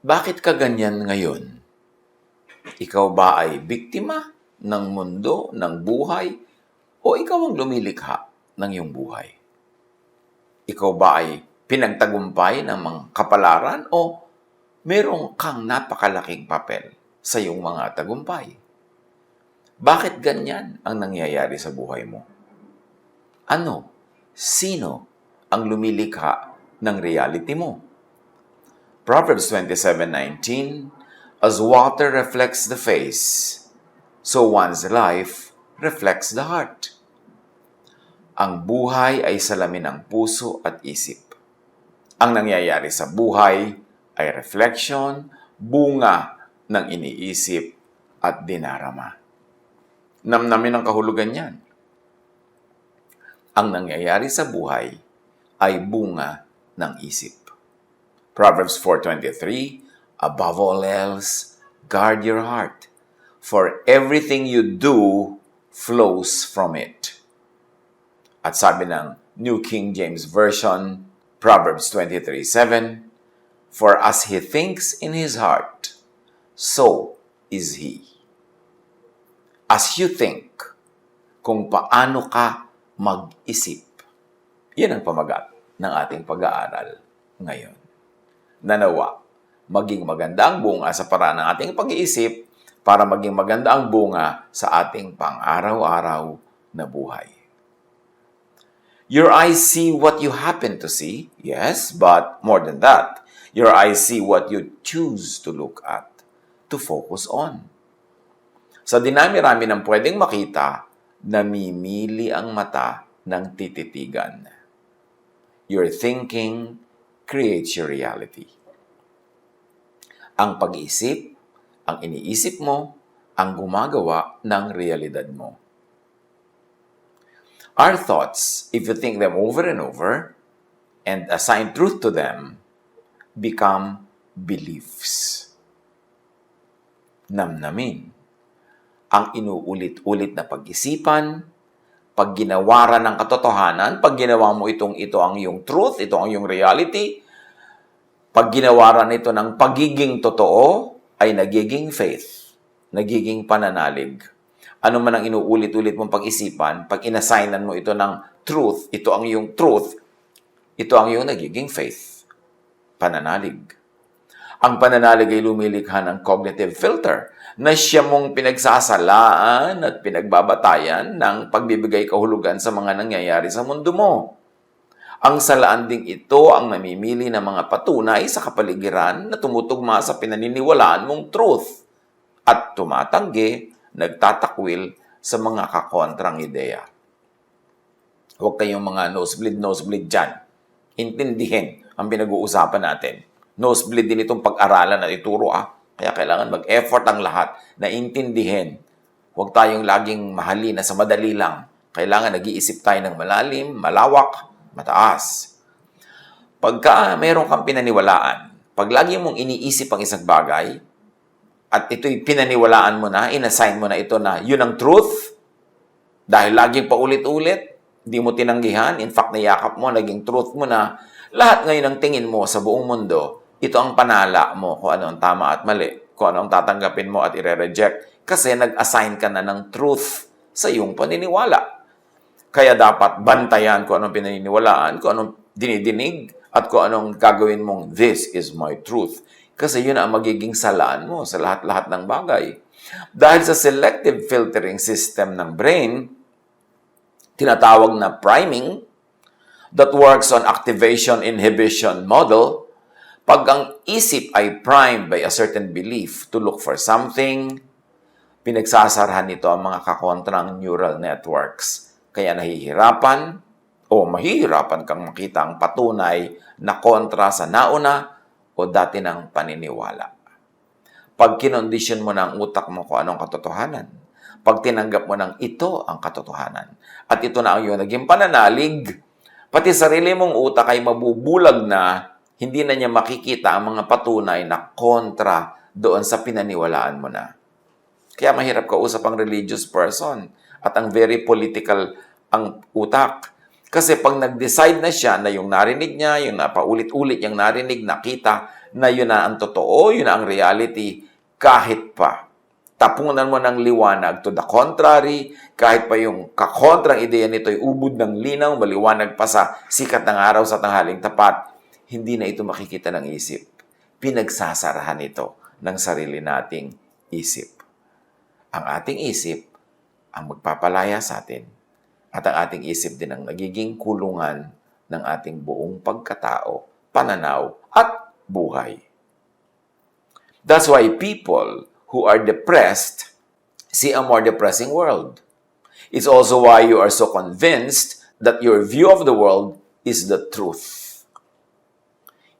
Bakit ka ganyan ngayon? Ikaw ba ay biktima ng mundo, ng buhay, o ikaw ang lumilikha ng iyong buhay? Ikaw ba ay pinagtagumpay ng mga kapalaran o merong kang napakalaking papel sa iyong mga tagumpay? Bakit ganyan ang nangyayari sa buhay mo? Ano? Sino ang lumilikha ng reality mo? Proverbs 27:19, as water reflects the face, so one's life reflects the heart. Ang buhay ay salamin ng puso at isip. Ang nangyayari sa buhay ay reflection, bunga ng iniisip at dinarama. Namnamin ang kahulugan niyan. Ang nangyayari sa buhay ay bunga ng isip. Proverbs 4:23, above all else, guard your heart, for everything you do flows from it. At sabi ng New King James Version, Proverbs 23:7, for as he thinks in his heart, so is he. As you think, kung paano ka mag-isip. Yan ang pamagat ng ating pag-aaral ngayon. Nanawa, maging maganda ang bunga sa paraan ng ating pag-iisip para maging maganda ang bunga sa ating pang-araw-araw na buhay. Your eyes see what you happen to see, yes, but more than that, your eyes see what you choose to look at, to focus on. Sa dinami-rami ng pwedeng makita, namimili ang mata ng tititigan. Your thinking creates your reality. Ang pag-iisip, ang iniisip mo, ang gumagawa ng realidad mo. Our thoughts, if you think them over and over and assign truth to them, become beliefs. Namnamin. Ang inuulit-ulit na pag-isipan, pag ginawaran ng katotohanan, pag ginawa mo ito ang iyong truth, ito ang iyong reality, pag ginawaran ito ng pagiging totoo, ay nagiging faith, nagiging pananalig. Ano man ang inuulit-ulit mong pag-isipan, pag inassignan mo ito ng truth, ito ang iyong truth, ito ang iyong nagiging faith, pananalig. Ang pananalig ay lumilikha ng cognitive filter na siya mong pinagsasalaan at pinagbabatayan ng pagbibigay kahulugan sa mga nangyayari sa mundo mo. Ang salaan ding ito ang namimili ng mga patunay sa kapaligiran na tumutugma sa pinaniniwalaan mong truth at tumatanggi, nagtatakwil sa mga kakontrang ideya. Huwag kayong mga nosebleed dyan. Intindihin ang pinag-uusapan natin. Nosebleed din itong pag-aralan at ituro Kaya kailangan mag-effort ang lahat na intindihin. Huwag tayong laging mahalin na sa madali lang. Kailangan nag-iisip tayo ng malalim, malawak, mataas. Pagka meron kang pinaniwalaan, pag lagi mong iniisip ang isang bagay, at ito'y pinaniwalaan mo na, inassign mo na ito na yun ang truth, dahil laging paulit-ulit, di mo tinanggihan, in fact, niyakap mo, naging truth mo na, lahat ngayon ang tingin mo sa buong mundo, ito ang panala mo kung ano ang tama at mali, kung ano ang tatanggapin mo at ire-reject, kasi nag-assign ka na ng truth sa iyong paniniwala. Kaya dapat bantayan kung anong pinaniniwalaan, kung anong dinidinig, at kung anong gagawin mong, this is my truth. Kasi yun ang magiging salaan mo sa lahat-lahat ng bagay. Dahil sa selective filtering system ng brain, tinatawag na priming, that works on activation-inhibition model, pag ang isip ay primed by a certain belief to look for something, pinagsasarahan nito ang mga kakontrang neural networks. Kaya nahihirapan o mahihirapan kang makita ang patunay na kontra sa nauna o dati ng paniniwala. Pag kinondisyon mo ng utak mo kung anong katotohanan, pag tinanggap mo ng ito ang katotohanan, at ito na ang iyong naging pananalig, pati sarili mong utak ay mabubulag na, hindi na niya makikita ang mga patunay na kontra doon sa pinaniwalaan mo na. Kaya mahirap kausap ang religious person at ang very political ang utak. Kasi pag nag-decide na siya na yung narinig niya, yung napaulit-ulit yung narinig, nakita, na yun na ang totoo, yun na ang reality, kahit pa tapunan mo ng liwanag to the contrary, kahit pa yung kakontrang ideya nito ay ubod ng linaw, maliwanag pa sa sikat ng araw sa tanghaling tapat, hindi na ito makikita ng isip. Pinagsasarahan ito ng sarili nating isip. Ang ating isip ang magpapalaya sa atin at ang ating isip din ang nagiging kulungan ng ating buong pagkatao, pananaw at buhay. That's why people who are depressed see a more depressing world. It's also why you are so convinced that your view of the world is the truth.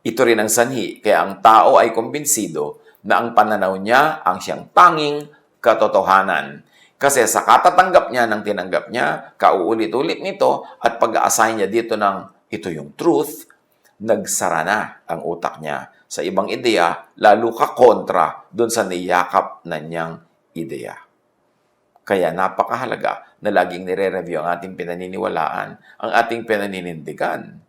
Ito rin ang sanhi, kaya ang tao ay kumbinsido na ang pananaw niya ang siyang tanging katotohanan. Kasi sa katatanggap niya ng tinanggap niya, kauulit-ulit nito, at pag-a-assign niya dito ng ito yung truth, nagsara na ang utak niya sa ibang ideya, lalo ka kontra doon sa niyakap na niyang ideya. Kaya napakahalaga na laging nire-review ang ating pinaniniwalaan, ang ating pinaninindigan.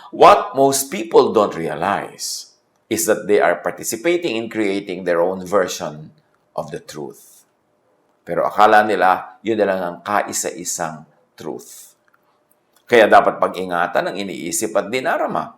What most people don't realize is that they are participating in creating their own version of the truth. Pero akala nila, yun na lang ang kaisa-isang truth. Kaya dapat pag-ingatan ang iniisip at dinarama.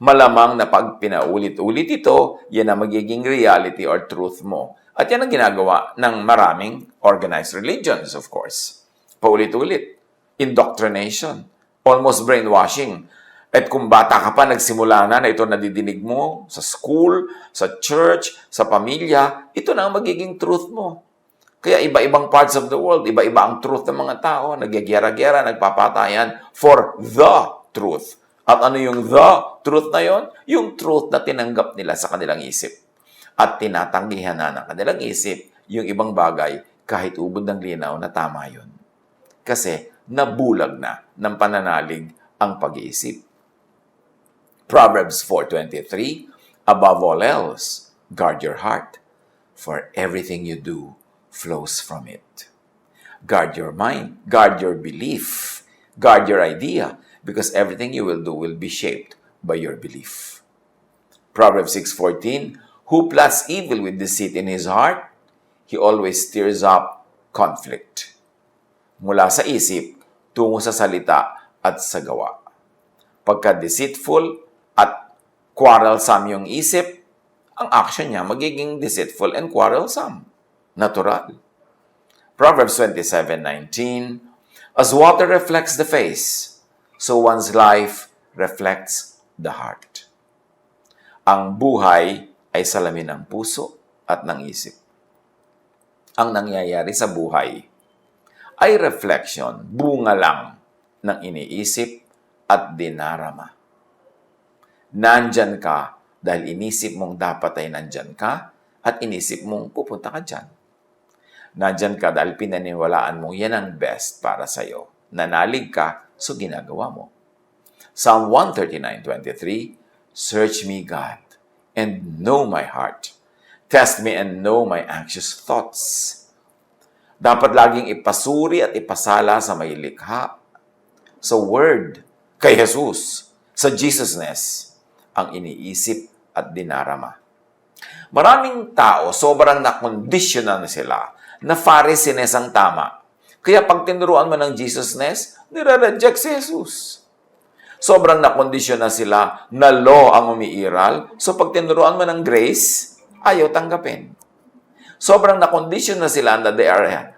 Malamang na pag pinaulit-ulit ito, yan ang magiging reality or truth mo. At yan ang ginagawa ng maraming organized religions, of course. Paulit-ulit. Indoctrination. Almost brainwashing. At kung bata ka pa, nagsimula na ito nadidinig mo sa school, sa church, sa pamilya, ito na ang magiging truth mo. Kaya iba-ibang parts of the world, iba-iba ang truth ng mga tao, nagyagyera-gyera, nagpapatayan for the truth. At ano yung the truth na yon? Yung truth na tinanggap nila sa kanilang isip. At tinatanggihan na ng kanilang isip yung ibang bagay kahit ubod ng linaw na tama yun. Kasi nabulag na ng pananalig ang pag-iisip. Proverbs 4:23, above all else, guard your heart, for everything you do flows from it. Guard your mind, guard your belief, guard your idea, because everything you will do will be shaped by your belief. Proverbs 6:14, who plots evil with deceit in his heart, he always stirs up conflict. Mula sa isip, tungo sa salita at sa gawa. Pagka deceitful at quarrelsome yung isip, ang action niya magiging deceitful and quarrelsome. Natural. Proverbs 27:19, as water reflects the face, so one's life reflects the heart. Ang buhay ay salamin ng puso at ng isip. Ang nangyayari sa buhay ay reflection, bunga lang ng iniisip at dinarama. Nandyan ka dahil inisip mong dapat ay nandyan ka at inisip mong pupunta ka dyan. Nandyan ka dahil pinaniwalaan mo yan ang best para sa'yo. Nanalig ka, so ginagawa mo. Psalm 139:23, search me, God, and know my heart. Test me and know my anxious thoughts. Dapat laging ipasuri at ipasala sa may likha, sa Word, kay Jesus, sa Jesusness, ang iniisip at dinarama. Maraming tao, sobrang nakondisyonan na sila na Pharisees ang tama. Kaya pag tinuruan mo ng Jesusness, nire-reject si Jesus. Sobrang nakondisyon na sila na law ang umiiral. So pag tinuruan mo ng grace, ayaw tanggapin. Sobrang nakondisyon na sila na they are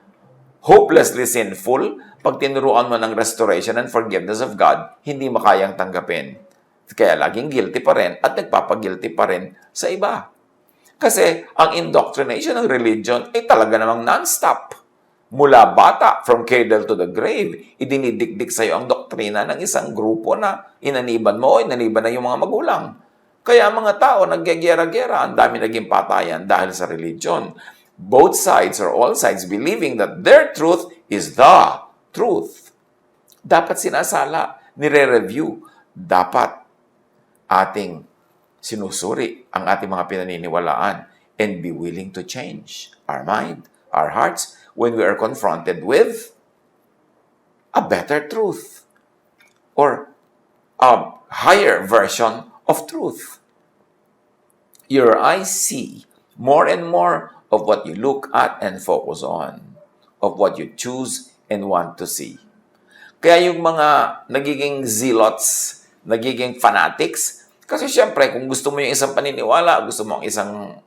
hopelessly sinful. Pag tinuruan mo ng restoration and forgiveness of God, hindi makayang tanggapin. Kaya laging guilty pa rin at nagpapagilty pa rin sa iba. Kasi ang indoctrination ng religion ay talaga namang non-stop. Mula bata, from cradle to the grave, idinidikdik sa iyo ang doktrina ng isang grupo na inaniban mo o inaniban na yung mga magulang. Kaya mga tao nagyagyera-gyera, ang dami naging patayan dahil sa religion. Both sides or all sides believing that their truth is the truth. Dapat sinasala, nire-review, dapat ating sinusuri ang ating mga pinaniniwalaan and be willing to change our mind, our hearts, when we are confronted with a better truth or a higher version of truth. your eyes see more and more of what you look at and focus on, of what you choose and want to see. Kaya yung mga nagiging zealots, nagiging fanatics, kasi syempre, kung gusto mo yung isang paniniwala, gusto mo ang isang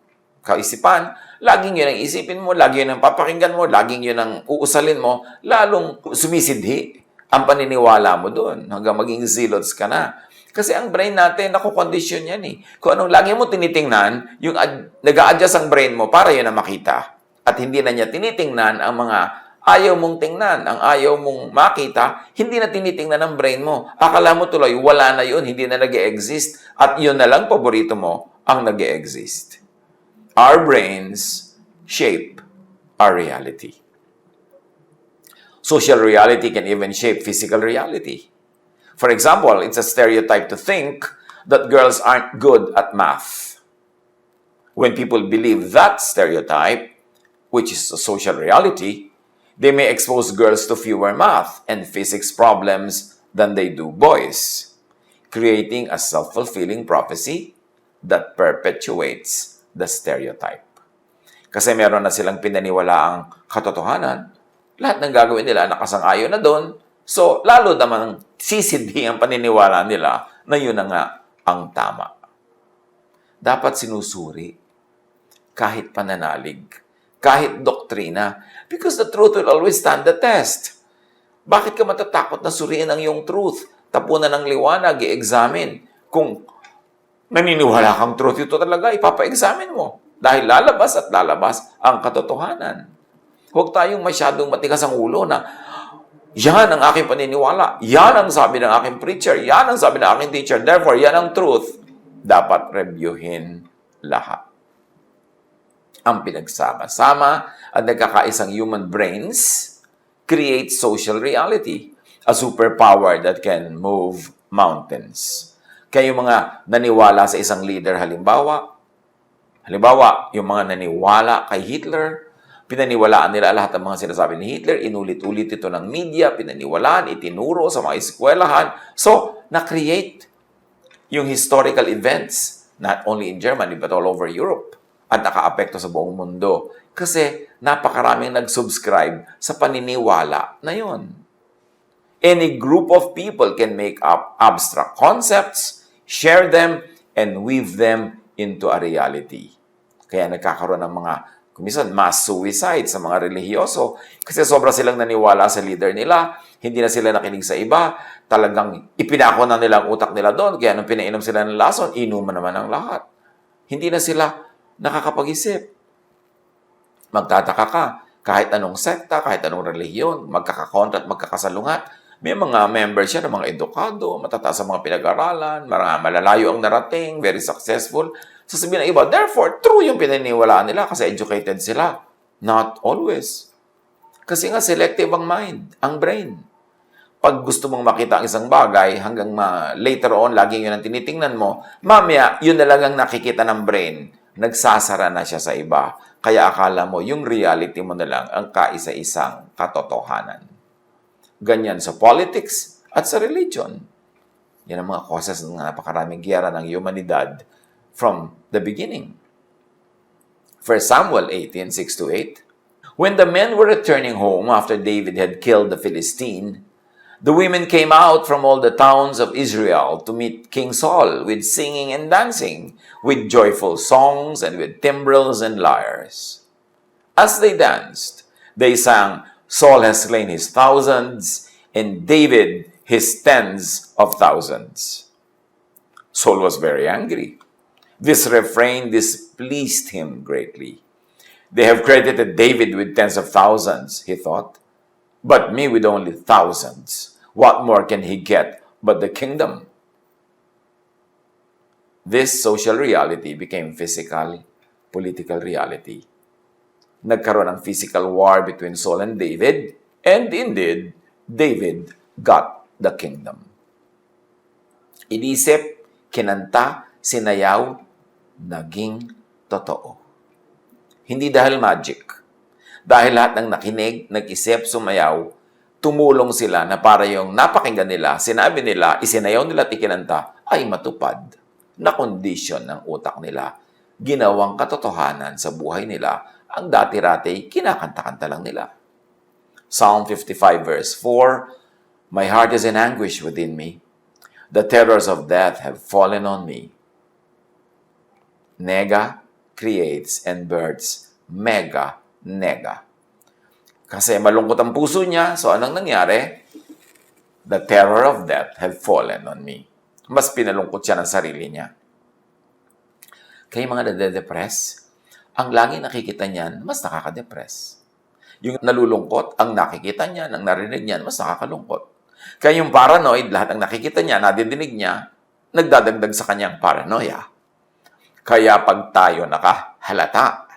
kaisipan, laging yun ang isipin mo, laging yun ang papakinggan mo, laging yun ang uusalin mo, lalong sumisidhi ang paniniwala mo doon hanggang maging zealots ka na. Kasi ang brain natin, nakukondisyon yan eh. Kung anong lagi mo tinitingnan, yung nag-a-adjust ang brain mo para yun na makita. At hindi na niya tinitingnan ang mga ayaw mong tingnan, ang ayaw mong makita, hindi na tinitingnan ng brain mo. Akala mo tuloy, wala na yun, hindi na nag-e-exist. At yun na lang, paborito mo, ang nag-e-exist. Our brains shape our reality. Social reality can even shape physical reality. For example, it's a stereotype to think that girls aren't good at math. When people believe that stereotype, which is a social reality, they may expose girls to fewer math and physics problems than they do boys, creating a self-fulfilling prophecy that perpetuates the stereotype. Kasi meron na silang pinaniwalaang katotohanan, lahat ng gagawin nila nakasang-ayon na doon, so lalo naman sisidhi ang paniniwala nila na yun na nga ang tama. Dapat sinusuri kahit pananalig, kahit doktrina, because the truth will always stand the test. Bakit ka matatakot na suriin ang iyong truth? Tapunan ng liwanag, i-examine. Kung naniniwala kang truth, ito talaga, ipapa-examine mo. Dahil lalabas at lalabas ang katotohanan. Huwag tayong masyadong matigas ang ulo na, yan ang aking paniniwala, yan ang sabi ng aking preacher, yan ang sabi ng aking teacher, therefore, yan ang truth. Dapat reviewin lahat. Ang pinagsama-sama at nagkakaisang human brains create social reality, a superpower that can move mountains. Kaya yung mga naniwala sa isang leader, halimbawa, yung mga naniwala kay Hitler, pinaniwalaan nila lahat ng mga sinasabi ni Hitler, inulit-ulit ito ng media, pinaniwalaan, itinuro sa mga eskwelahan. So, na-create yung historical events, not only in Germany, but all over Europe. At nakaapekto sa buong mundo. Kasi napakaraming nag-subscribe sa paniniwala na yon. Any group of people can make up abstract concepts, share them, and weave them into a reality. Kaya nagkakaroon ng mga, kumisan, mass suicide sa mga relihiyoso. Kasi sobra silang naniwala sa leader nila, hindi na sila nakinig sa iba, talagang ipinako na nila ang utak nila doon, kaya nung pinainom sila ng lason, inuman naman ang lahat. Hindi na sila nakakapag-isip. Magtataka ka, kahit anong sekta, kahit anong relihiyon, magkakakontra at magkakasalungat, may mga members siya ng mga edukado, matataas sa mga pinag-aralan, malalayo ang narating, very successful. Sasabihin ng iba, therefore, true yung pinaniwalaan nila kasi educated sila. Not always. Kasi nga selective ang mind, ang brain. Pag gusto mong makita ang isang bagay, hanggang later on, laging yun ang tinitingnan mo, mamaya, yun na lang ang nakikita ng brain. Nagsasara na siya sa iba. Kaya akala mo, yung reality mo na lang ang kaisa-isang katotohanan. Ganyan sa politics at sa religion. Yan ang mga causes ng napakaraming giyera ng humanidad from the beginning. 1 Samuel 18:6-8. When the men were returning home after David had killed the Philistine, the women came out from all the towns of Israel to meet King Saul with singing and dancing, with joyful songs and with timbrels and lyres. As they danced, they sang, Saul has slain his thousands, and David his tens of thousands. Saul was very angry. This refrain displeased him greatly. They have credited David with tens of thousands, he thought, but me with only thousands. What more can he get but the kingdom? This social reality became physical, political reality. Nagkaroon ng physical war between Saul and David, and indeed, David got the kingdom. Inisip, kinanta, sinayaw, naging totoo. Hindi dahil magic. Dahil lahat ng nakinig, nag-isip, sumayaw, tumulong sila na para yung napakinggan nila, sinabi nila, isinayaw nila at ikinanta, ay matupad na kondisyon ng utak nila ginawang katotohanan sa buhay nila ang dati-rati kinakanta-kanta lang nila. Psalm 55 verse 4, My heart is in anguish within me. The terrors of death have fallen on me. Nega creates and births mega nega. Kasi malungkot ang puso niya, so anong nangyari? The terror of death have fallen on me. Mas pinalungkot siya ng sarili niya. Kaya mga nade-depress, ang lagi nakikita niyan, mas nakaka-depress. Yung nalulungkot, ang nakikita niya, ang narinig niyan, mas nakakalungkot. Kaya yung paranoid, lahat ang nakikita niya, nadidinig niya, nagdadagdag sa kanyang paranoia. Kaya pag tayo nakahalata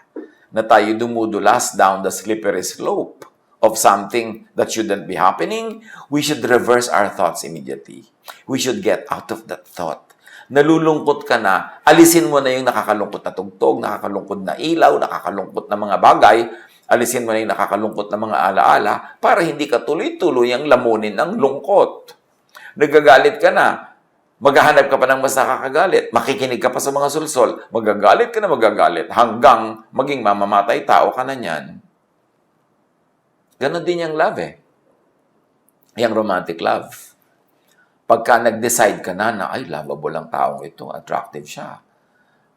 na tayo dumudulas down the slippery slope of something that shouldn't be happening, we should reverse our thoughts immediately. We should get out of that thought. Nalulungkot ka na, alisin mo na yung nakakalungkot na tugtog, nakakalungkot na ilaw, nakakalungkot na mga bagay, alisin mo na yung nakakalungkot na mga alaala para hindi ka tuloy-tuloy ang lamunin ng lungkot. Nagagalit ka na, maghahanap ka pa ng mas nakakagalit. Makikinig ka pa sa mga sulsol. Magagalit ka na magagalit hanggang maging mamamatay tao ka na niyan. Ganon din yung love eh. Yung romantic love. Pagka nag-decide ka na ay, lovable ang taong ito, attractive siya.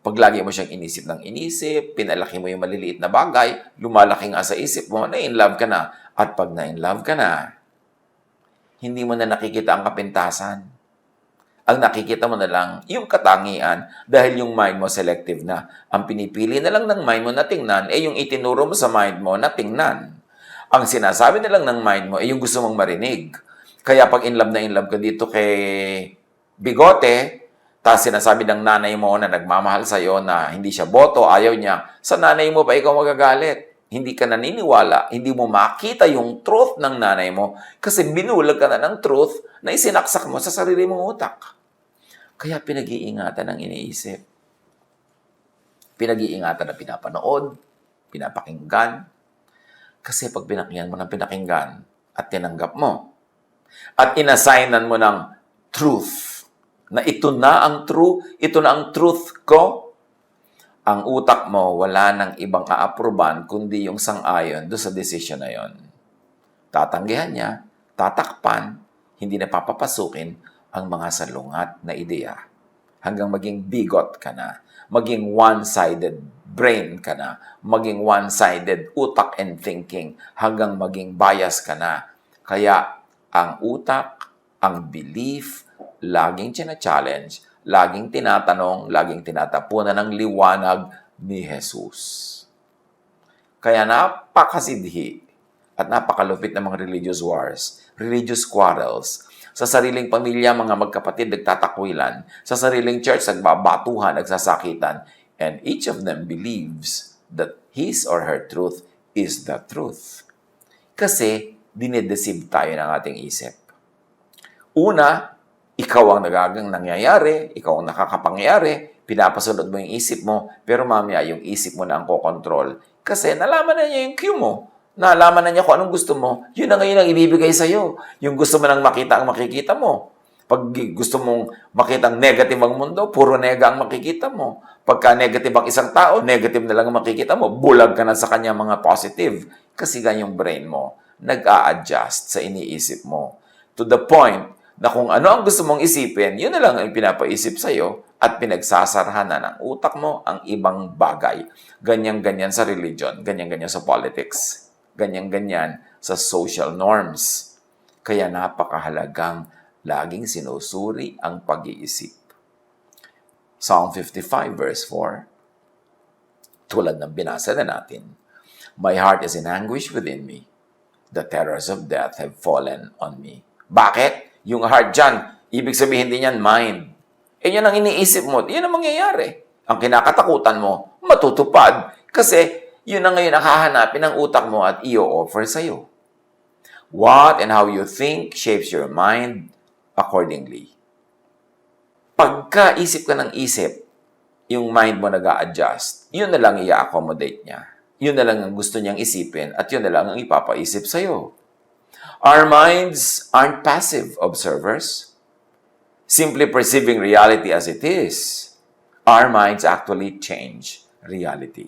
Pag lagi mo siyang inisip ng inisip, pinalaki mo yung maliliit na bagay, lumalaki nga sa isip mo, na-in-love ka na. At pag na-in-love ka na, hindi mo na nakikita ang kapintasan. Ang nakikita mo na lang, yung katangian, dahil yung mind mo selective na. Ang pinipili na lang ng mind mo na tingnan, yung itinuro mo sa mind mo na tingnan. Ang sinasabi na lang ng mind mo, yung gusto mong marinig. Kaya pag in love ka dito kay Bigote, tapos sinasabi ng nanay mo na nagmamahal sa'yo na hindi siya boto, ayaw niya, sa nanay mo pa ikaw magagalit. Hindi ka naniniwala, hindi mo makita yung truth ng nanay mo kasi binulag ka na ng truth na isinaksak mo sa sarili mong utak. Kaya pinag-iingatan ang iniisip. Pinag-iingatan na pinapanood, pinapakinggan. Kasi pag pinakinggan mo ng pinakinggan at tinanggap mo, at inassignan mo ng truth, na ito na ang truth ko, ang utak mo, wala nang ibang aaproban kundi yung sang-ayon doon sa desisyon na yon. Tatanggihan niya, tatakpan, hindi na papapasukin ang mga salungat na ideya. Hanggang maging bigot ka na, maging one-sided brain ka na, maging one-sided utak and thinking, hanggang maging bias ka na. Kaya ang utak, ang belief, laging challenge, laging tinatanong, laging tinatapunan ng liwanag ni Jesus. Kaya napakasidhi at napakalupit ng mga religious wars, religious quarrels. Sa sariling pamilya, mga magkapatid nagtatakwilan. Sa sariling church, nagbabatuhan, nagsasakitan. And each of them believes that his or her truth is the truth. Kasi dinedeceive tayo ng ating isip. Una, ikaw ang nangyayari, ikaw ang nakakapangyayari, pinapasunod mo yung isip mo, pero mamaya yung isip mo na ang kokontrol. Kasi nalaman na niya yung cue mo. Nalaman na niya kung anong gusto mo, yun na ngayon ang ibibigay sa'yo. Yung gusto mo nang makita ang makikita mo. Pag gusto mong makita ang negative ang mundo, puro nega ang makikita mo. Pagka negative ang isang tao, negative na lang ang makikita mo. Bulag ka na sa kanya mga positive. Kasi ganyang brain mo, nag-a-adjust sa iniisip mo. To the point na kung ano ang gusto mong isipin, yun na lang ang pinapaisip sa'yo at pinagsasarahan na ng utak mo ang ibang bagay. Ganyan-ganyan sa religion, ganyan-ganyan sa politics, ganyan-ganyan sa social norms. Kaya napakahalagang laging sinusuri ang pag-iisip. Psalm 55 verse 4, tulad ng binasa na natin, My heart is in anguish within me. The terrors of death have fallen on me. Bakit? Yung heart dyan, ibig sabihin din yan, mind. Yan ang iniisip mo, yan ang mangyayari. Ang kinakatakutan mo, matutupad. Kasi yun ang ngayon ang hahanapin ng utak mo at i-offer sa'yo. What and how you think shapes your mind accordingly. Pagka isip ka ng isip, yung mind mo nag-a-adjust, yun na lang i-accommodate niya. Yun na lang ang gusto niyang isipin at yun na lang ang ipapaisip sa'yo. Our minds aren't passive observers, simply perceiving reality as it is. Our minds actually change reality.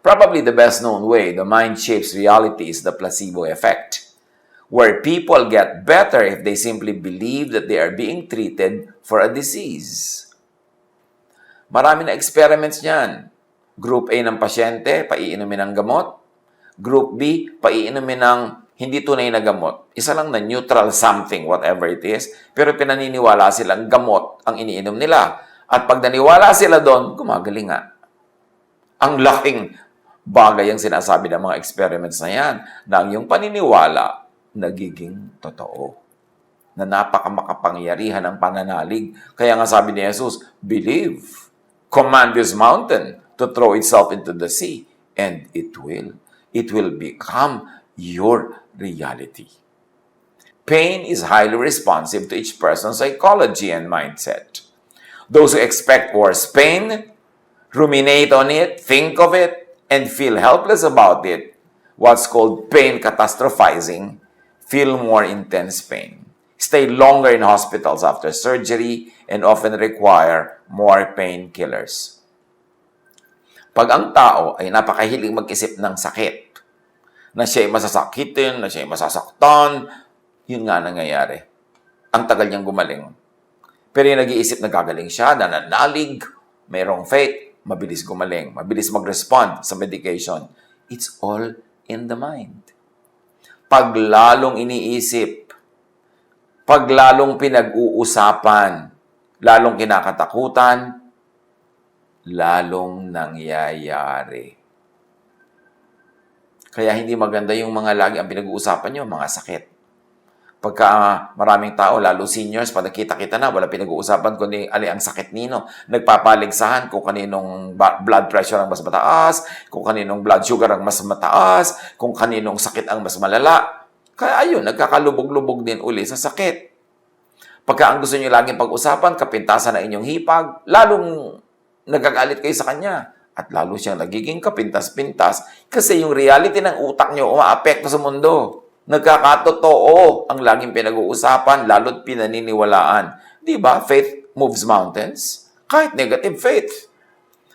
Probably the best known way the mind shapes reality is the placebo effect, where people get better if they simply believe that they are being treated for a disease. Marami na experiments niyan. Group A ng pasyente, paiinumin ng gamot. Group B, paiinumin ng hindi tunay na gamot. Isa lang na neutral something, whatever it is, pero pinaniniwala silang gamot ang iniinom nila. At pag naniwala sila doon, gumagaling nga. Ang laking bagay ang sinasabi ng mga experiments na yan, na ang iyong paniniwala nagiging totoo. Na napakamakapangyarihan ng pananalig. Kaya nga sabi ni Jesus, believe. Command this mountain to throw itself into the sea, and it will. It will become your reality. Pain is highly responsive to each person's psychology and mindset. Those who expect worse pain, ruminate on it, think of it, and feel helpless about it, what's called pain catastrophizing, feel more intense pain, stay longer in hospitals after surgery, and often require more painkillers. Pag ang tao ay napakahilig mag-isip ng sakit, na siya ay masasakitin, na siya ay masasaktan, yun nga nangyayari. Ang tagal niyang gumaling. Pero yung nag-iisip na gagaling siya, nananalig, mayroong faith, mabilis gumaling, mabilis mag-respond sa medication. It's all in the mind. Pag lalong iniisip, pag lalong pinag-uusapan, lalong kinakatakutan, lalong nangyayari. Kaya hindi maganda yung mga lagi ang pinag-uusapan nyo, mga sakit. Pagka maraming tao, lalo seniors, pag nakita-kita na, wala pinag-uusapan kundi ang sakit nino. Nagpapaligsahan kung kaninong blood pressure ang mas mataas, kung kaninong blood sugar ang mas mataas, kung kaninong sakit ang mas malala. Kaya ayun, nagkakalubog-lubog din uli sa sakit. Pagka ang gusto nyo laging pag-usapan, kapintasan na inyong hipag, lalong nagagalit kayo sa kanya. At lalo siyang nagiging kapintas-pintas kasi yung reality ng utak nyo umaapekto sa mundo. Nagkakatotoo ang laging pinag-uusapan, lalo't pinaniniwalaan. Di ba? Faith moves mountains. Kahit negative faith.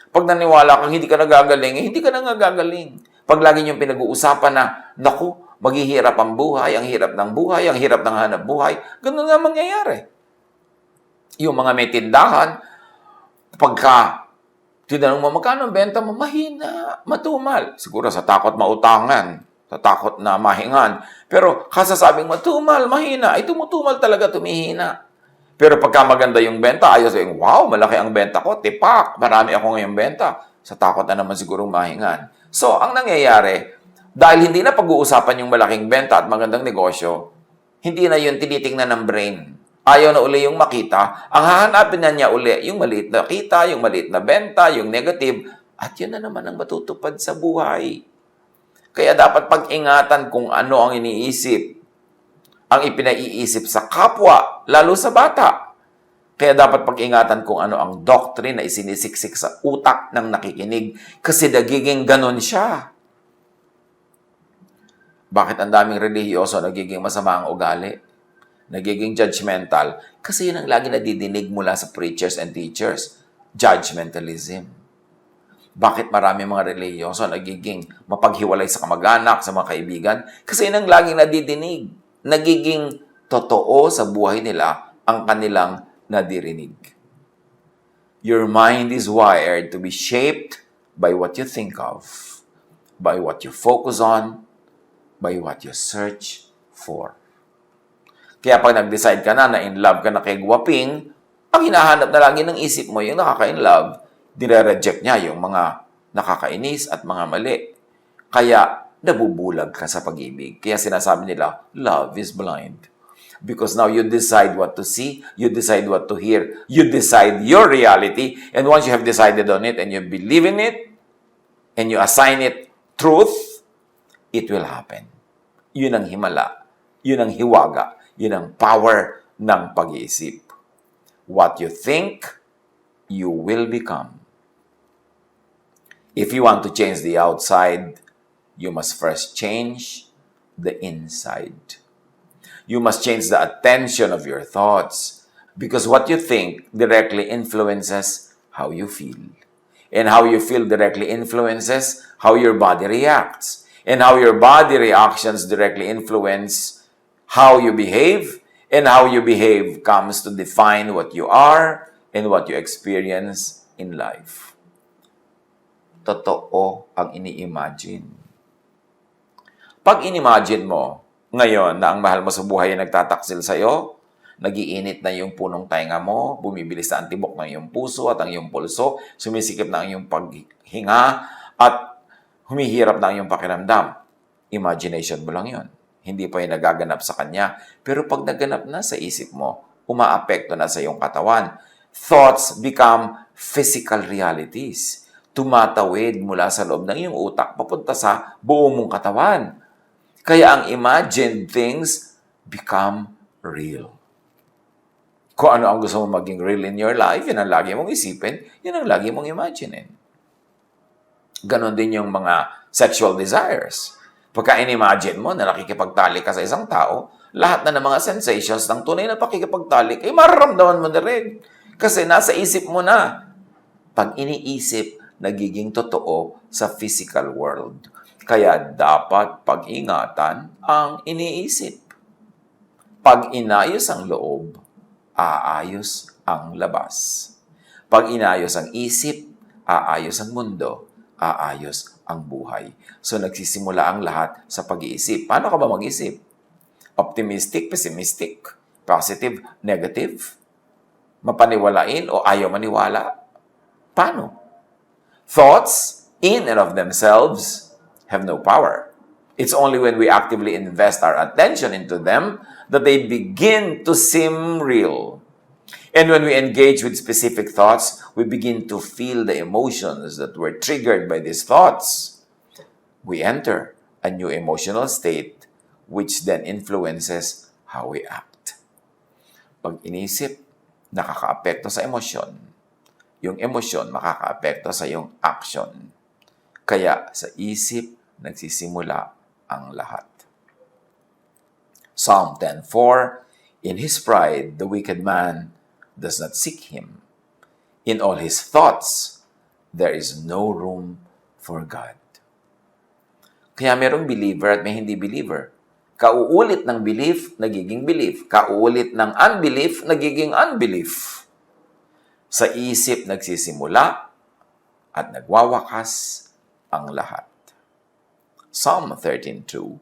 Pag naniwala kang hindi ka nagagaling, hindi ka na nagagaling. Pag lagi niyong pinag-uusapan na, naku, maghihirap ang buhay, ang hirap ng buhay, ang hirap ng hanap buhay, ganun nga mangyayari. Yung mga may tindahan, pagka tinanong mo, magkano ang benta mo? Mahina, matumal. Siguro sa takot mautangan, sa takot na mahingan. Pero kasasabing matumal, mahina, ay tumutumal talaga, tumihina. Pero pagka maganda yung benta, ayaw sabihin, wow, malaki ang benta ko, tipak, marami ako ngayong benta. Sa takot na naman siguro mahingan. So, ang nangyayari, dahil hindi na pag-uusapan yung malaking benta at magandang negosyo, hindi na yun tinitingnan ng brain. Ayaw na uli yung makita, ang hahanapin na niya uli yung maliit na kita, yung maliit na benta, yung negative, at yun na naman ang matutupad sa buhay. Kaya dapat pag-ingatan kung ano ang iniisip, ang ipinaiisip sa kapwa, lalo sa bata. Kaya dapat pag-ingatan kung ano ang doctrine na isinisiksik sa utak ng nakikinig kasi nagiging ganon siya. Bakit ang daming relihiyoso nagiging masama ang ugali? Nagiging judgmental kasi yun ang lagi nadidinig mula sa preachers and teachers. Judgmentalism. Bakit marami mga relihiyoso nagiging mapaghiwalay sa kamag-anak, sa mga kaibigan? Kasi yun ang laging nadidinig. Nagiging totoo sa buhay nila ang kanilang nadirinig. Your mind is wired to be shaped by what you think of, by what you focus on, by what you search for. Kaya pag nag-decide ka na in love ka na kay Guwaping, ang hinahanap na lagi ng isip mo yung nakaka-in love, dire-reject niya yung mga nakakainis at mga mali. Kaya nabubulag ka sa pag-ibig. Kaya sinasabi nila, love is blind. Because now you decide what to see, you decide what to hear, you decide your reality, and once you have decided on it and you believe in it, and you assign it truth, it will happen. Yun ang himala. Yun ang hiwaga. Yun ang power ng pag-iisip. What you think, you will become. If you want to change the outside, you must first change the inside. You must change the attention of your thoughts. Because what you think directly influences how you feel. And how you feel directly influences how your body reacts. And how your body reactions directly influence how you behave. And how you behave comes to define what you are and what you experience in life. Totoo ang ini-imagine. Pag in-imagine mo ngayon na ang mahal mo sa buhay ay nagtataksil sa'yo, nagiinit na yung punong tainga mo, bumibilis na ang tibok ng iyong puso at ang iyong pulso, sumisikip na ang iyong paghinga, at humihirap na ang iyong pakiramdam. Imagination mo lang yun. Hindi pa yung nagaganap sa kanya. Pero pag naganap na sa isip mo, umaapekto na sa iyong katawan. Thoughts become physical realities. Tumatawid mula sa loob ng iyong utak papunta sa buong mong katawan. Kaya ang imagined things become real. Kung ano ang gusto mong maging real in your life, yun ang lagi mong isipin, yun ang lagi mong imaginin. Ganon din yung mga sexual desires. Pagka in-imagine mo na nakikipagtalik ka sa isang tao, lahat na ng mga sensations ng tunay na pakikipagtalik ay mararamdaman mo na rin. Kasi nasa isip mo na. Pag iniisip, nagiging totoo sa physical world. Kaya dapat pag-ingatan ang iniisip. Pag inayos ang loob, aayos ang labas. Pag inayos ang isip, aayos ang mundo, aayos ang buhay. So nagsisimula ang lahat sa pag-iisip. Paano ka ba mag-isip? Optimistic, pessimistic, positive, negative? Mapaniwalain o ayaw maniwala? Paano? Thoughts, in and of themselves, have no power. It's only when we actively invest our attention into them that they begin to seem real. And when we engage with specific thoughts, we begin to feel the emotions that were triggered by these thoughts. We enter a new emotional state which then influences how we act. Pag inisip, nakakaapekto sa emosyon. Yung emosyon makakaapekto sa yung action. Kaya sa isip, nagsisimula ang lahat. Psalm 10:4, in his pride, the wicked man does not seek him. In all his thoughts, there is no room for God. Kaya merong believer at may hindi believer. Kauulit ng belief, nagiging belief. Kauulit ng unbelief, nagiging unbelief. Sa isip nagsisimula at nagwawakas ang lahat. Psalm 13:2.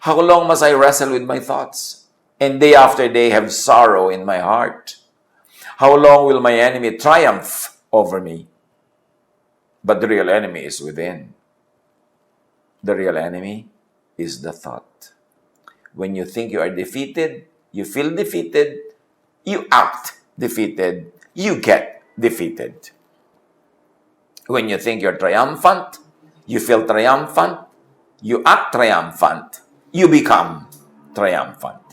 How long must I wrestle with my thoughts, and day after day have sorrow in my heart? How long will my enemy triumph over me? But the real enemy is within. The real enemy is the thought. When you think you are defeated, you feel defeated, you act defeated, you get defeated. When you think you're triumphant, you feel triumphant, you act triumphant, you become triumphant.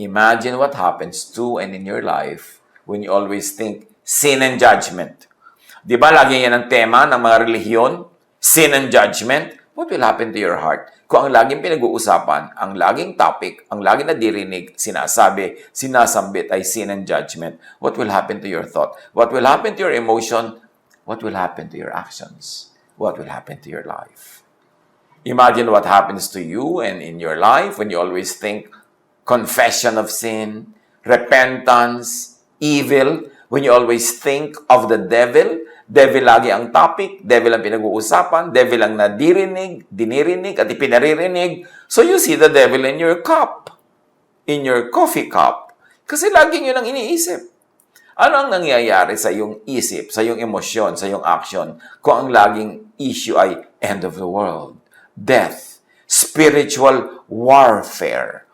Imagine what happens to and in your life when you always think sin and judgment. Di ba lagi yan ang tema ng mga relihiyon? Sin and judgment. What will happen to your heart? Kung ang laging pinag-uusapan, ang laging topic, ang laging nadirinig, sinasabi, sinasambit ay sin and judgment, what will happen to your thought? What will happen to your emotion? What will happen to your actions? What will happen to your life? Imagine what happens to you and in your life when you always think confession of sin, repentance, evil, when you always think of the devil. Devil lagi ang topic, devil ang pinag-uusapan, devil ang dinirinig, at ipinaririnig. So you see the devil in your cup, in your coffee cup. Kasi laging yun ang iniisip. Ano ang nangyayari sa iyong isip, sa iyong emosyon, sa iyong action, kung ang laging issue ay end of the world, death, spiritual warfare?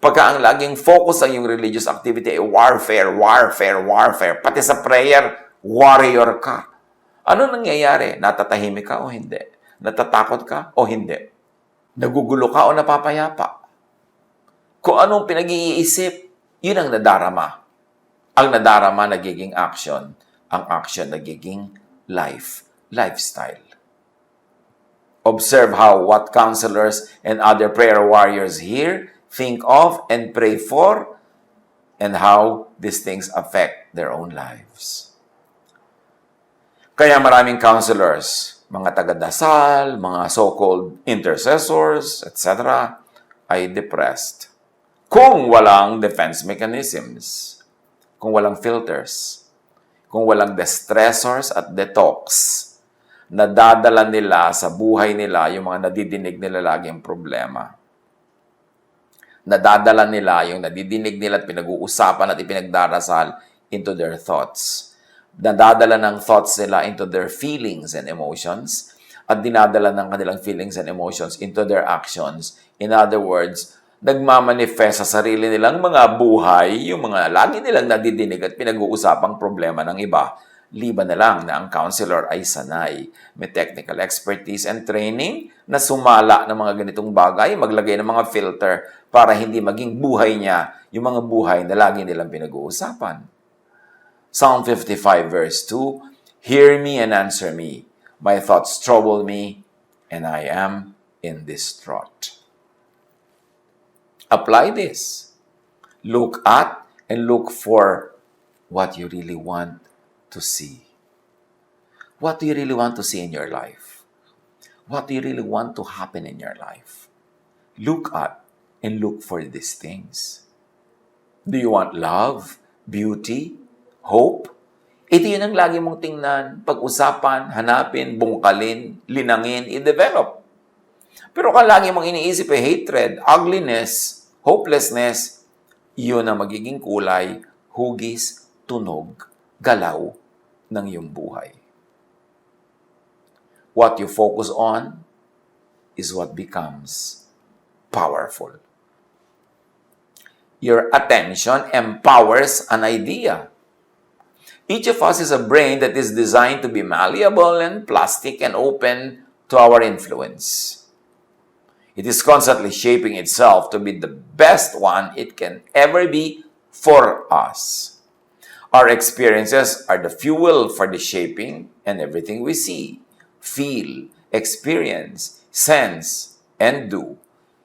Pagka ang laging focus ang iyong religious activity ay warfare, pati sa prayer, warrior ka. Ano nangyayari? Natatahimik ka o hindi? Natatakot ka o hindi? Nagugulo ka o napapayapa? Kung anong pinag-iisip, yun ang nadarama. Ang nadarama nagiging action. Ang action nagiging lifestyle. Observe how what counselors and other prayer warriors here think of and pray for and how these things affect their own lives. Kaya maraming counselors, mga taga-dasal, mga so-called intercessors, etc., ay depressed. Kung walang defense mechanisms, kung walang filters, kung walang distressors at detox, nadadala nila sa buhay nila yung mga nadidinig nila laging problema. Nadadala nila yung nadidinig nila at pinag-uusapan at ipinagdarasal into their thoughts. Nadadala ng thoughts nila into their feelings and emotions at dinadala ng kanilang feelings and emotions into their actions. In other words, nagmamanifest sa sarili nilang mga buhay, yung mga lagi nilang nadidinig at pinag-uusapang problema ng iba. Liban na lang na ang counselor ay sanay, may technical expertise and training na sumala ng mga ganitong bagay, maglagay ng mga filter para hindi maging buhay niya yung mga buhay na lagi nilang pinag-uusapan. Psalm 55 verse 2, Hear me and answer me. My thoughts trouble me, and I am in distraught. Apply this. Look at and look for what you really want to see. What do you really want to see in your life? What do you really want to happen in your life? Look at and look for these things. Do you want love, beauty, hope? Ito yun ang lagi mong tingnan, pag-usapan, hanapin, bungkalin, linangin, i-develop. Pero kung lagi mong iniisip ay hatred, ugliness, hopelessness, yun ang magiging kulay, hugis, tunog, galaw ng iyong buhay. What you focus on is what becomes powerful. Your attention empowers an idea. Each of us is a brain that is designed to be malleable and plastic and open to our influence. It is constantly shaping itself to be the best one it can ever be for us. Our experiences are the fuel for the shaping, and everything we see, feel, experience, sense, and do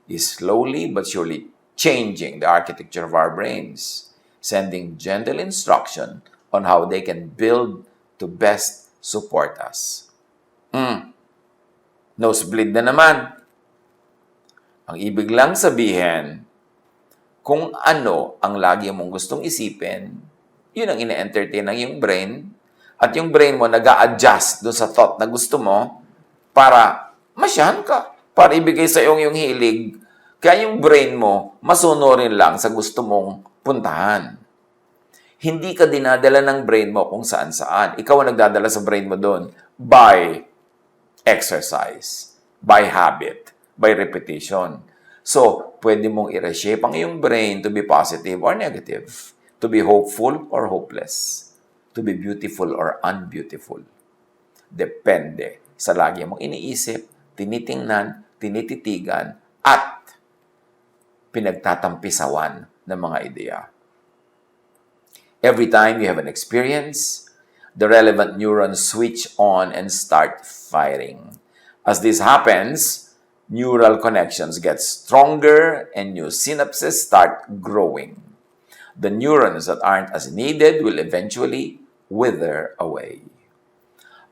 is slowly but surely changing the architecture of our brains, sending gentle instruction on how they can build to best support us. Nosebleed na naman. Ang ibig lang sabihin, kung ano ang lagi mong gustong isipin, yun ang ine-entertain ng iyong brain, at yung brain mo nag-a-adjust doon sa thought na gusto mo para masyahan ka, para ibigay sa iyong yung hilig. Kaya yung brain mo, masunurin lang sa gusto mong puntahan. Hindi ka dinadala ng brain mo kung saan-saan. Ikaw ang nagdadala sa brain mo doon by exercise, by habit, by repetition. So, pwede mong i-reshape ang iyong brain to be positive or negative, to be hopeful or hopeless, to be beautiful or unbeautiful. Depende sa lagi mong iniisip, tinitingnan, tinititigan, at pinagtatampisawan ng mga ideya. Every time you have an experience, the relevant neurons switch on and start firing. As this happens, neural connections get stronger and new synapses start growing. The neurons that aren't as needed will eventually wither away.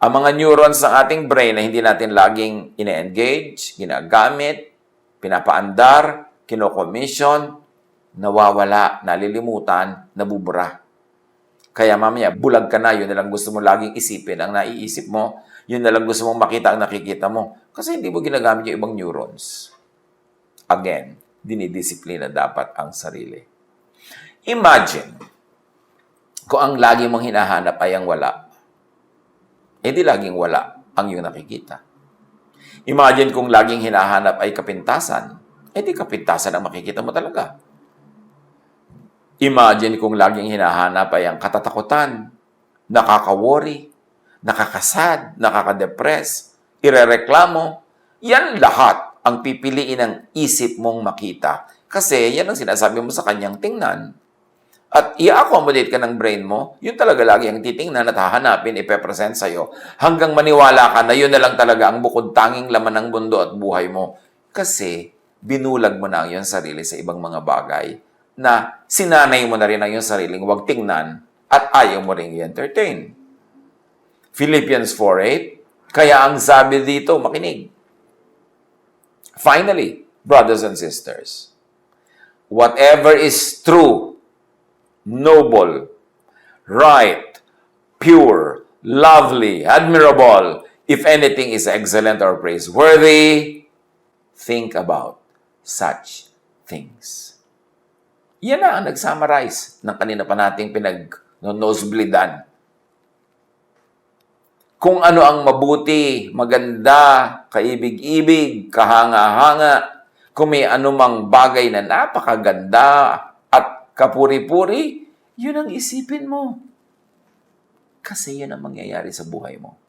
Ang mga neurons ng ating brain na hindi natin laging ine-engage, ginagamit, pinapaandar, kinokomission, nawawala, nalilimutan, nabubura. Kaya mamaya, bulag ka na, yun na lang gusto mo laging isipin ang naiisip mo, yun na lang gusto mong makita ang nakikita mo. Kasi hindi mo ginagamit yung ibang neurons. Again, dinidisiplina dapat ang sarili. Imagine, kung ang lagi mong hinahanap ay ang wala, edi laging wala ang iyong nakikita. Imagine kung laging hinahanap ay kapintasan, edi kapintasan ang makikita mo talaga. Imagine kung laging hinahanap ay ang katatakutan, nakaka-worry, nakakasad, nakaka-depress, irereklamo. Yan lahat ang pipiliin ng isip mong makita. Kasi yan ang sinasabi mo sa kanyang tingnan. At i-accommodate ka ng brain mo, yun talaga lagi ang titingnan at hahanapin, ipepresent sa'yo. Hanggang maniwala ka na yun na lang talaga ang bukod tanging laman ng mundo at buhay mo. Kasi binulag mo na ang iyong sarili sa ibang mga bagay na sinanay mo na rin ang iyong sariling huwag tingnan at ayaw mo rin i-entertain. Philippians 4:8, kaya ang sabi dito, makinig. Finally, brothers and sisters, whatever is true, noble, right, pure, lovely, admirable, if anything is excellent or praiseworthy, think about such things. Yan na ang nag-summarize ng kanina pa nating pinag-nosebleedan. Kung ano ang mabuti, maganda, kaibig-ibig, kahanga-hanga, kung may anumang bagay na napakaganda at kapuri-puri, yun ang isipin mo. Kasi yun ang mangyayari sa buhay mo.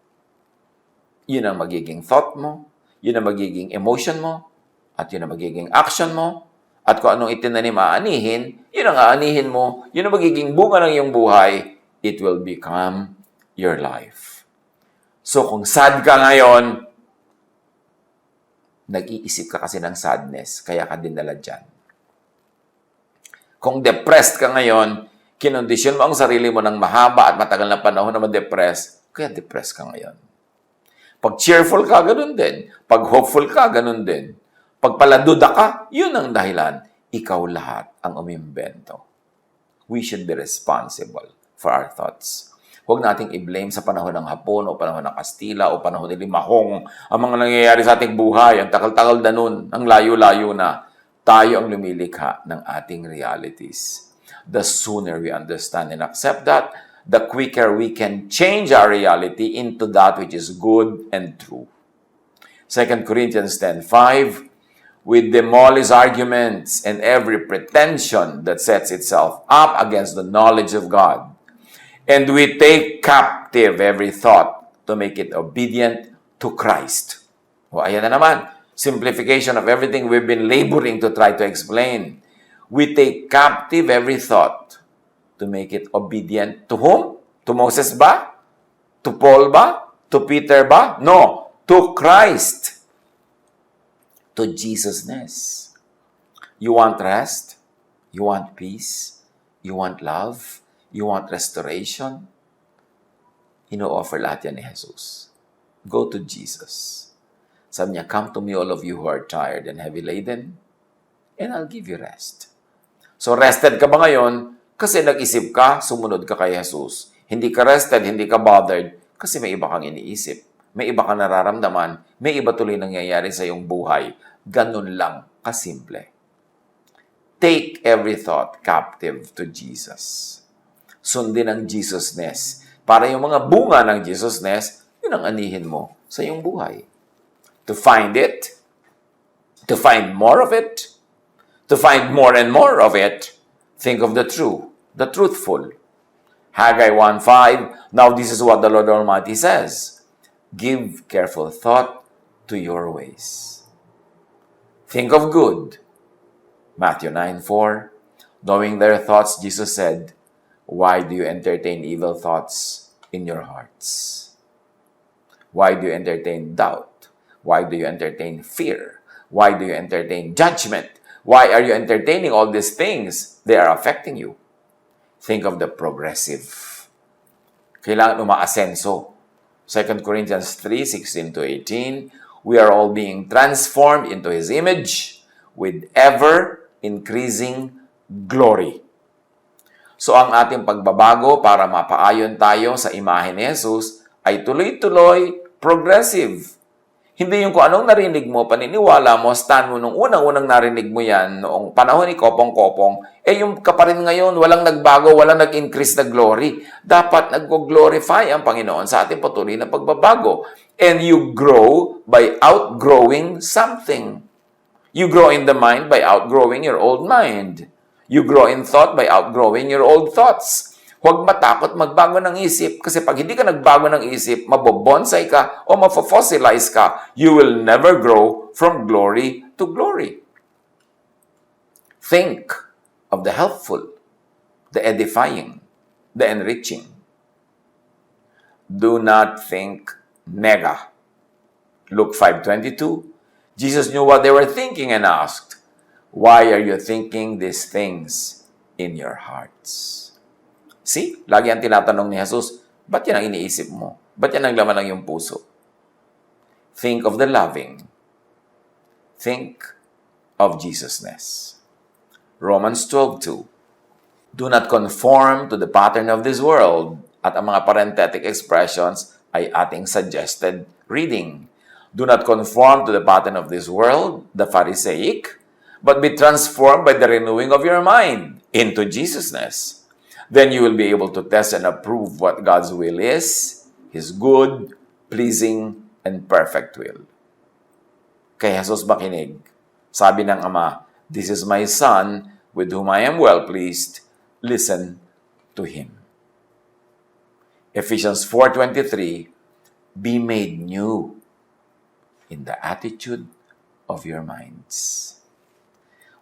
Yun ang magiging thought mo, yun ang magiging emotion mo, at yun ang magiging action mo, at kung anong itinanim aanihin, yun ang aanihin mo, yun ang magiging bunga ng iyong buhay, it will become your life. So kung sad ka ngayon, nag-iisip ka kasi ng sadness, kaya ka dinala dyan. Kung depressed ka ngayon, kinondisyon mo ang sarili mo ng mahaba at matagal na panahon na ma-depress, kaya depressed ka ngayon. Pag cheerful ka, ganun din. Pag hopeful ka, ganun din. Pag paladuda ka, yun ang dahilan. Ikaw lahat ang umimbento. We should be responsible for our thoughts. Huwag nating i-blame sa panahon ng Hapon o panahon ng Kastila o panahon ni Limahong ang mga nangyayari sa ating buhay. Ang takal-takal na nun, ang layo-layo na. Tayo ang lumilikha ng ating realities. The sooner we understand and accept that, the quicker we can change our reality into that which is good and true. 2 Corinthians 10:5, we demolish arguments and every pretension that sets itself up against the knowledge of God. And we take captive every thought to make it obedient to Christ. O, ayan na naman. Simplification of everything we've been laboring to try to explain. We take captive every thought to make it obedient to whom? To Moses ba? To Paul ba? To Peter ba? No. To Christ. To Jesus-ness. You want rest? You want peace? You want love? You want restoration? Ino-offer lahat yan ni Jesus. Go to Jesus. Sabi niya, come to me all of you who are tired and heavy laden, and I'll give you rest. So rested ka ba ngayon? Kasi nag-isip ka, sumunod ka kay Jesus. Hindi ka rested, hindi ka bothered, kasi may iba kang iniisip. May iba kang nararamdaman, may iba tuloy nangyayari sa iyong buhay. Ganun lang, kasimple. Take every thought captive to Jesus. Sundin ang Jesus-ness. Para yung mga bunga ng Jesus-ness, yun ang anihin mo sa iyong buhay. To find it, to find more of it, to find more and more of it, think of the true, the truthful. Haggai 1:5, now this is what the Lord Almighty says, give careful thought to your ways. Think of good. Matthew 9:4, knowing their thoughts, Jesus said, why do you entertain evil thoughts in your hearts? Why do you entertain doubt? Why do you entertain fear? Why do you entertain judgment? Why are you entertaining all these things? They are affecting you. Think of the progressive. Kailangan umaasenso. 2 Corinthians 3:16-18, we are all being transformed into His image with ever-increasing glory. So ang ating pagbabago para mapaayon tayo sa imahe ni Jesus ay tuloy-tuloy, progressive. Hindi yung kung anong narinig mo, paniniwala mo, stand mo nung unang-unang narinig mo yan, noong panahon ni Kopong-Kopong, yung ka pa rin ngayon, walang nagbago, walang nag-increase na glory. Dapat nag-glorify ang Panginoon sa ating patuloy na pagbabago. And you grow by outgrowing something. You grow in the mind by outgrowing your old mind. You grow in thought by outgrowing your old thoughts. Huwag matakot magbago ng isip kasi pag hindi ka nagbago ng isip, mabobonsai ka o mafofossilize ka. You will never grow from glory to glory. Think of the helpful, the edifying, the enriching. Do not think nega. Luke 5:22. Jesus knew what they were thinking and asked, Why are you thinking these things in your hearts? See? Lagi ang tinatanong ni Jesus, ba't yan ang iniisip mo? Ba't yan ang laman ng iyong puso? Think of the loving. Think of Jesusness. Romans 12:2. Do not conform to the pattern of this world. At ang mga parenthetic expressions ay ating suggested reading. Do not conform to the pattern of this world, the Pharisaic, but be transformed by the renewing of your mind into Jesusness. Then you will be able to test and approve what God's will is, His good, pleasing, and perfect will. Kay Jesus makinig. Sabi ng Ama, "This is my Son, with whom I am well pleased. Listen to Him." Ephesians 4:23, be made new in the attitude of your minds.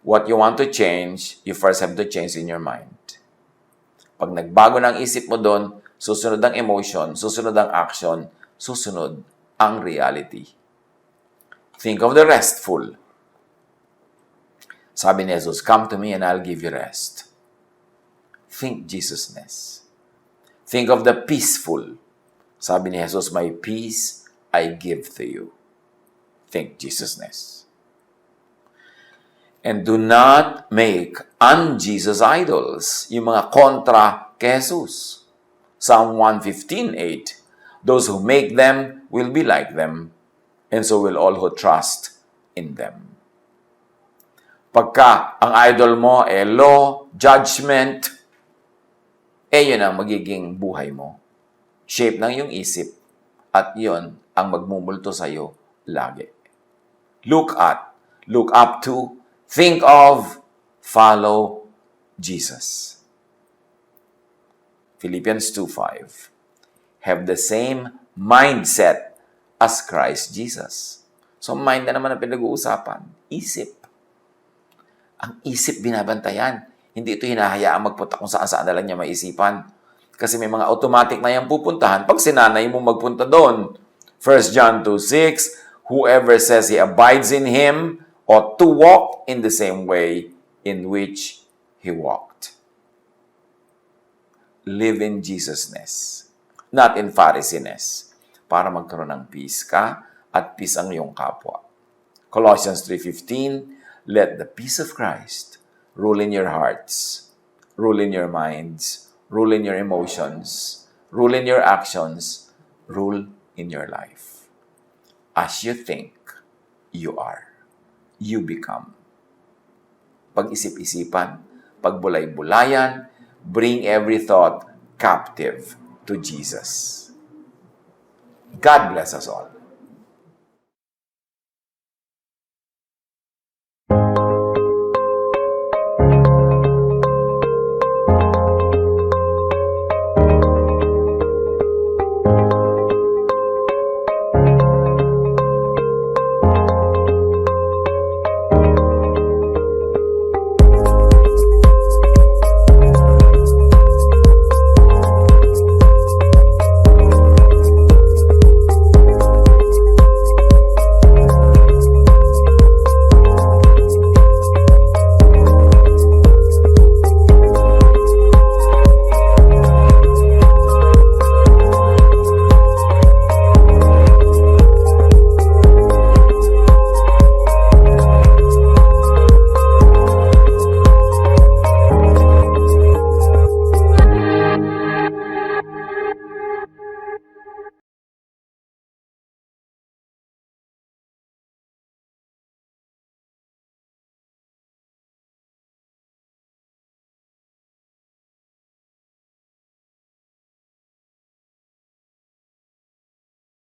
What you want to change, you first have to change in your mind. Pag nagbago ng isip mo doon, susunod ang emotion, susunod ang action, susunod ang reality. Think of the restful. Sabi ni Jesus, come to me and I'll give you rest. Think Jesusness. Think of the peaceful. Sabi ni Jesus, my peace I give to you. Think Jesusness. And do not make un-Jesus idols. Yung mga kontra kay Jesus. Psalm 115:8. Those who make them will be like them, and so will all who trust in them. Pagka ang idol mo law, judgment, yun ang magiging buhay mo. Shape ng iyong isip, at yun ang magmumulto sa iyo lagi. Look up to, think of, follow Jesus. Philippians 2:5. Have the same mindset as Christ Jesus. So, mind na naman ang pinag-uusapan. Isip. Ang isip binabantayan. Hindi ito hinahayaang magpunta kung saan-saan na lang niya maisipan. Kasi may mga automatic na yung pupuntahan pag sinanay mo magpunta doon. 1 John 2:6, whoever says he abides in Him ought to walk in the same way in which He walked. Live in Jesusness, not in Pharisiness, para magkaroon ng peace ka at peace ang iyong kapwa. Colossians 3:15, let the peace of Christ rule in your hearts, rule in your minds, rule in your emotions, rule in your actions, rule in your life. As you think, you are. You become. Pag-isip-isipan, pagbulay-bulayan, bring every thought captive to Jesus. God bless us all.